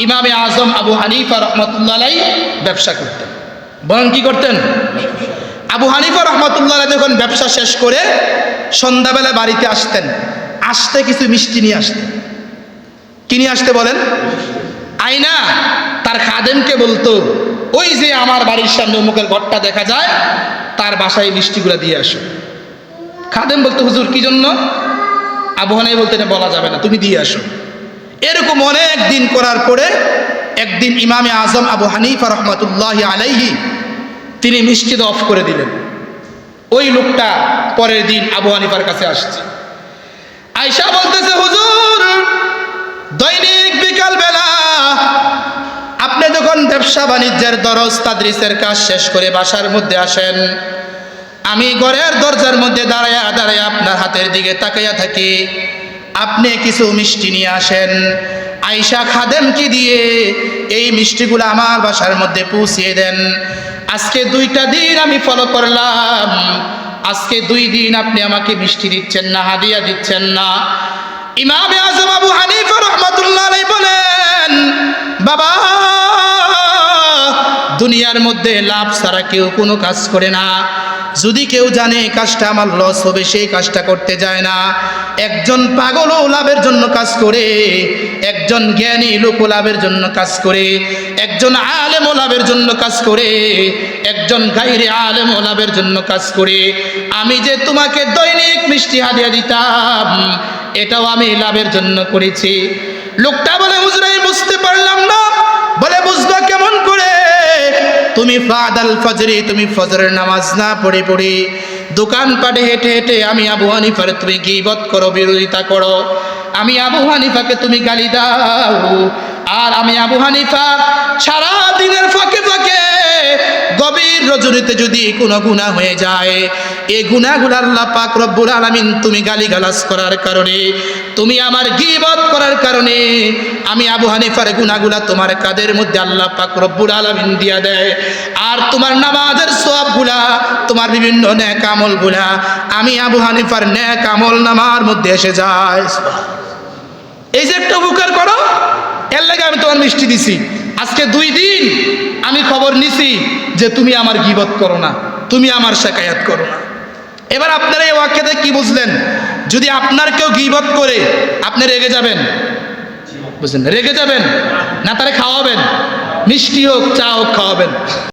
ইমামে আজম আবু হানিফা রহমতুল্লাহ আলাইহি ব্যবসা করতেন। বলেন কি করতেন? আবু হানিফা রহমতুল্লাহ আলাইহি যখন ব্যবসা শেষ করে সন্ধ্যাবেলা বাড়িতে আসতেন, আসতে কিছু মিষ্টি নিয়ে আসতেন। কি নিয়ে আসতে বলেন? আয়না তার খাদেমকে বলতো, ওই যে আমার বাড়ির সামনে অমুকের ঘরটা দেখা যায়, তার বাসায় মিষ্টিগুলো দিয়ে আসো। খাদেম বলতো, হুজুর কি জন্য? আবু হানিফা বলতে, এটা বলা যাবে না, তুমি দিয়ে আসো। এরকম অনেক দিন করার পরে একদিন ইমামে আজম আবু হানিফা রহমতুল্লাহ আলাইহি তিনি মিষ্টি অফ করে দিলেন। ওই লোকটা পরের দিন আবু হানিফার কাছে আসছে। আয়েশা বলতেছে, হুজুর দৈনিক বিকাল বেলা আপনি যখন ব্যবসা বাণিজ্যের দরজ তাদরিসের কাজ শেষ করে বাসার মধ্যে আসেন, আমি ঘরের দরজার মধ্যে দাঁড়ায়া দাঁড়ায়া আপনার হাতের দিকে তাকাইয়া থাকি, আপনি কিছু মিষ্টি নিয়ে আসেন। আয়েশা খাদেমকে দিয়ে এই মিষ্টিগুলো আমার বাসার মধ্যে পৌঁছিয়ে দেন। আজকে 2টা দিন আমি ফলো করলাম, আজকে 2 দিন আপনি আমাকে মিষ্টি দিচ্ছেন না, হাদিয়া দিচ্ছেন না। ইমামে আজম আবু হানিফা রহমাতুল্লাহ আলাইহি বলেন, বাবা দুনিয়ার মধ্যে লাভ ছাড়া কেউ কোনো কাজ করে না। যদি কেউ জানে কাজটা আমার লস হবে, সেই কাজটা করতে যায় না। একজন পাগলও লাভের জন্য কাজ করে, একজন জ্ঞানী লোক লাভের জন্য কাজ করে, একজন আলেম লাভের জন্য কাজ করে, একজন গায়রে আলেম লাভের জন্য কাজ করে। আমি যে তোমাকে দৈনিক মিষ্টি হাদিয়া দিতাম, এটাও আমি লাভের জন্য করেছি। লোকটা বলে, হুজুর আমি বুঝতে পারলাম না। বলে, বুঝবা কেমন করে? তুমি ফাদাল ফজরে, তুমি ফজরের নামাজ না পড়ে পড়ে দোকানপাটে হেঁটে হেঁটে আমি আবু হানিফার তুমি গীবত করো, বিরোধিতা করো। আমি আবু হানিফাকে তুমি গালি দাও। আর আমি আবু হানিফা সারা দিনের ফাঁকে ফাঁকে গভীর রজনীতে যদি কোনো গুনাহ হয়ে যায়, এই গুনাহগুলো আল্লাহ পাক রব্বুল আলামিন তুমি গালিগালাজ করার কারণে, তুমি আমার গীবত করার কারণে আমি আবু হানিফার গুনাহগুলা তোমার কাদের মধ্যে আল্লাহ পাক রব্বুল আলামিন দিয়া দেয়। আর তোমার নামাজের সওয়াবগুলা, তোমার বিভিন্ন নেক আমলগুলা আমি আবু হানিফার নেক আমল নামার মধ্যে এসে যায়। এই যে একটা উপকার করো, এর লাগে আমি তোমার মিষ্টি দিছি। আজকে 2 দিন আমি খবর নিছি যে তুমি আমার গীবত করো না, তুমি আমার শিকায়াত করো না। এবার আপনারা এই ওয়াক্যতে কি বুঝলেন? যদি আপনার কেউ গীবত করে, আপনি রেগে যাবেন? বুঝলেন? রেগে যাবেন না, তারে খাওয়াবেন, মিষ্টি হোক চা হোক খাওয়াবেন।